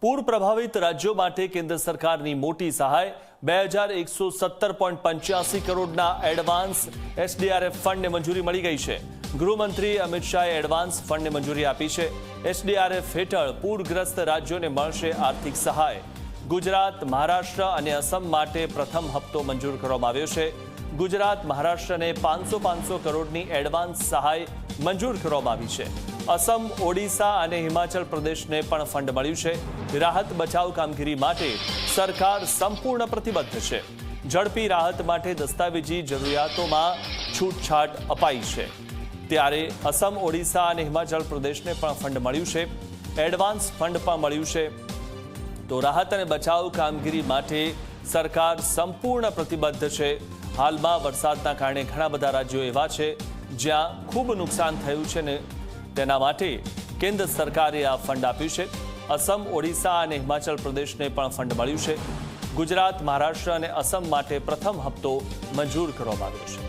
પૂર પ્રભાવિત રાજ્યો માટે કેન્દ્ર સરકારની મોટી સહાય 2117.85 કરોડના એડવાન્સ એસડીઆરએફ ફંડને મંજૂરી મળી ગઈ છે। ગૃહમંત્રી અમિત શાહે એડવાન્સ ફંડને મંજૂરી આપી છે। એસડીઆરએફ હેઠળ પૂરગ્રસ્ત રાજ્યોને મળશે આર્થિક સહાય। ગુજરાત, મહારાષ્ટ્ર અને અસમ માટે પ્રથમ હપ્તો મંજૂર કરવામાં આવ્યો છે। ગુજરાત, મહારાષ્ટ્રને 500 કરોડની એડવાન્સ સહાય મંજૂર કરવામાં આવી છે। અસમ, ઓડિશા અને હિમાચલ પ્રદેશને પણ ફંડ મળ્યું છે। રાહત બચાવ કામગીરી માટે સરકાર સંપૂર્ણ પ્રતિબદ્ધ છે। ઝડપી રાહત માટે દસ્તાવેજી જરૂરિયાતોમાં છૂટછાટ અપાઈ છે। ત્યારે અસમ, ઓડિશા અને હિમાચલ પ્રદેશને પણ ફંડ મળ્યું છે। એડવાન્સ ફંડ પણ મળ્યું છે। તો રાહત અને બચાવ કામગીરી માટે સરકાર સંપૂર્ણ પ્રતિબદ્ધ છે। હાલમાં વરસાદના કારણે ઘણા બધા રાજ્યો એવા છે જ્યાં ખૂબ નુકસાન થયું છે ને તેના માટે કેન્દ્ર સરકારે આ ફંડ આપ્યું છે। અસમ, ઓડિશા અને હિમાચલ પ્રદેશને પણ ફંડ મળ્યું છે। ગુજરાત, મહારાષ્ટ્ર અને અસમ માટે પ્રથમ હપ્તો મંજૂર કરવામાં આવ્યો છે।